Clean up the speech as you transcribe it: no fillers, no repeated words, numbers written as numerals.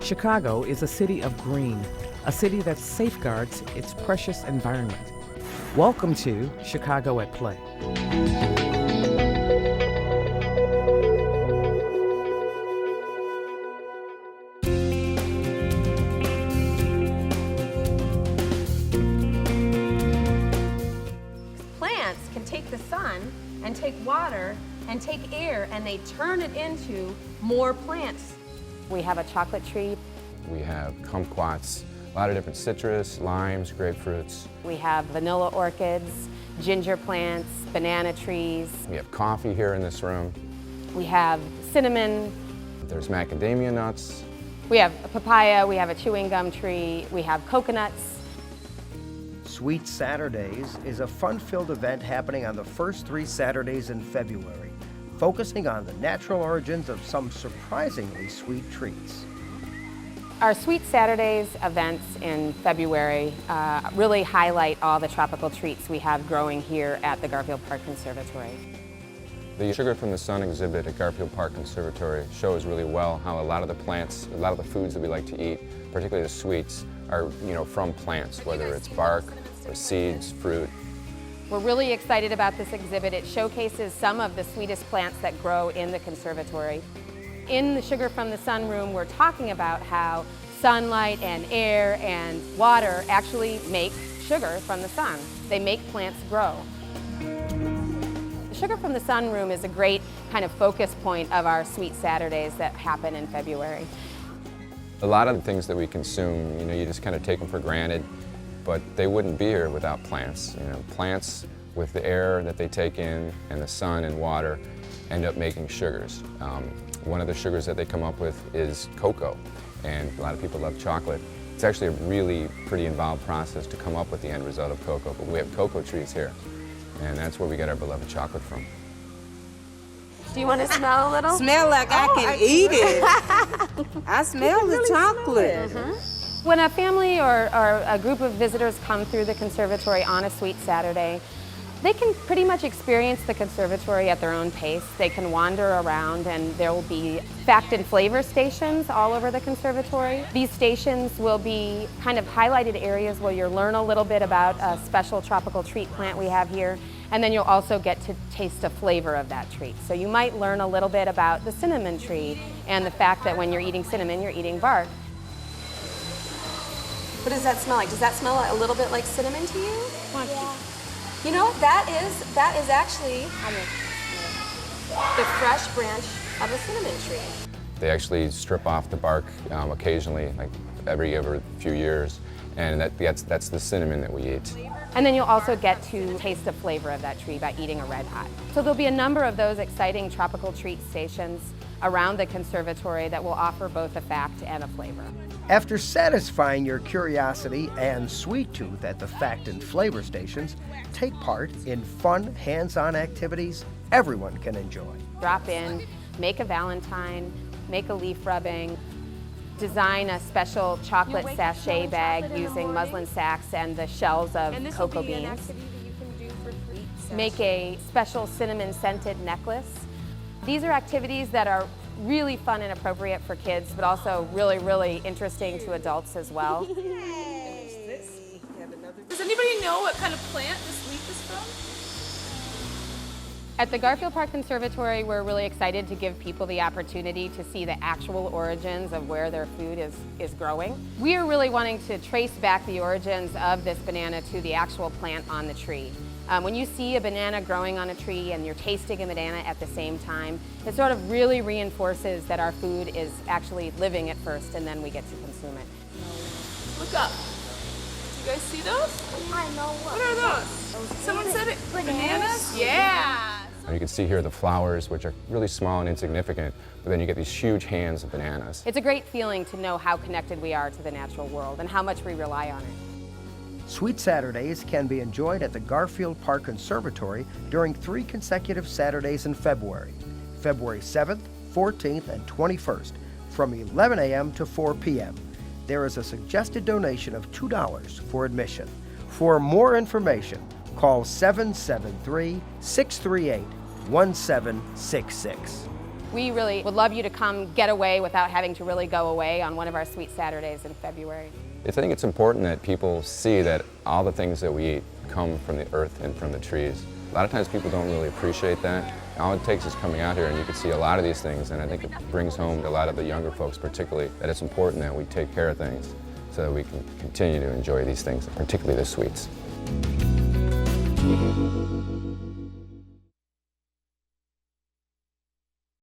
Chicago is a city of green, a city that safeguards its precious environment. Welcome to Chicago at Play. Plants can take the sun and take water and take air and they turn it into more plants. We have a chocolate tree. We have kumquats, a lot of different citrus, limes, grapefruits. We have vanilla orchids, ginger plants, banana trees. We have coffee here in this room. We have cinnamon. There's macadamia nuts. We have a papaya, we have a chewing gum tree, we have coconuts. Sweet Saturdays is a fun-filled event happening on the first 3 Saturdays in February, focusing on the natural origins of some surprisingly sweet treats. Our Sweet Saturdays events in February really highlight all the tropical treats we have growing here at the Garfield Park Conservatory. The Sugar from the Sun exhibit at Garfield Park Conservatory shows really well how a lot of the plants, a lot of the foods that we like to eat, particularly the sweets, are from plants, whether it's bark or seeds, fruit. We're really excited about this exhibit. It showcases some of the sweetest plants that grow in the conservatory. In the Sugar from the Sun room, we're talking about how sunlight and air and water actually make sugar from the sun. They make plants grow. The Sugar from the Sun room is a great kind of focus point of our Sweet Saturdays that happen in February. A lot of the things that we consume, you just kind of take them for granted, but they wouldn't be here without plants. Plants, with the air that they take in and the sun and water, end up making sugars. One of the sugars that they come up with is cocoa, and a lot of people love chocolate. It's actually a really pretty involved process to come up with the end result of cocoa, but we have cocoa trees here, and that's where we get our beloved chocolate from. Do you want to smell a little? Smell like I can eat it. I smell the chocolate. When a family or a group of visitors come through the conservatory on a Sweet Saturday, they can pretty much experience the conservatory at their own pace. They can wander around and there will be fact and flavor stations all over the conservatory. These stations will be kind of highlighted areas where you'll learn a little bit about a special tropical treat plant we have here, and then you'll also get to taste a flavor of that treat. So you might learn a little bit about the cinnamon tree and the fact that when you're eating cinnamon, you're eating bark. What does that smell like? Does that smell a little bit like cinnamon to you? Yeah. You know, that is actually the fresh branch of a cinnamon tree. They actually strip off the bark occasionally, like every few years, and that's the cinnamon that we eat. And then you'll also get to taste the flavor of that tree by eating a red hot. So there'll be a number of those exciting tropical treat stations around the conservatory that will offer both a fact and a flavor. After satisfying your curiosity and sweet tooth at the fact and flavor stations, take part in fun, hands-on activities everyone can enjoy. Drop in, make a valentine, make a leaf rubbing, design a special chocolate sachet bag using muslin sacks and the shells of cocoa beans. Make a special cinnamon scented necklace. These are activities that are really fun and appropriate for kids, but also really, really interesting to adults as well. Does anybody know what kind of plant this leaf is from? At the Garfield Park Conservatory, we're really excited to give people the opportunity to see the actual origins of where their food is growing. We are really wanting to trace back the origins of this banana to the actual plant on the tree. When you see a banana growing on a tree and you're tasting a banana at the same time, it sort of really reinforces that our food is actually living at first and then we get to consume it. Look up. Do you guys see those? I know What are those? Someone said it. Bananas? Yeah. And you can see here the flowers, which are really small and insignificant, but then you get these huge hands of bananas. It's a great feeling to know how connected we are to the natural world and how much we rely on it. Sweet Saturdays can be enjoyed at the Garfield Park Conservatory during 3 consecutive Saturdays in February, February 7th, 14th, and 21st, from 11 a.m. to 4 p.m. There is a suggested donation of $2 for admission. For more information, call 773-638-1766. We really would love you to come get away without having to really go away on one of our Sweet Saturdays in February. I think it's important that people see that all the things that we eat come from the earth and from the trees. A lot of times people don't really appreciate that. All it takes is coming out here and you can see a lot of these things, and I think it brings home to a lot of the younger folks particularly that it's important that we take care of things so that we can continue to enjoy these things, particularly the sweets.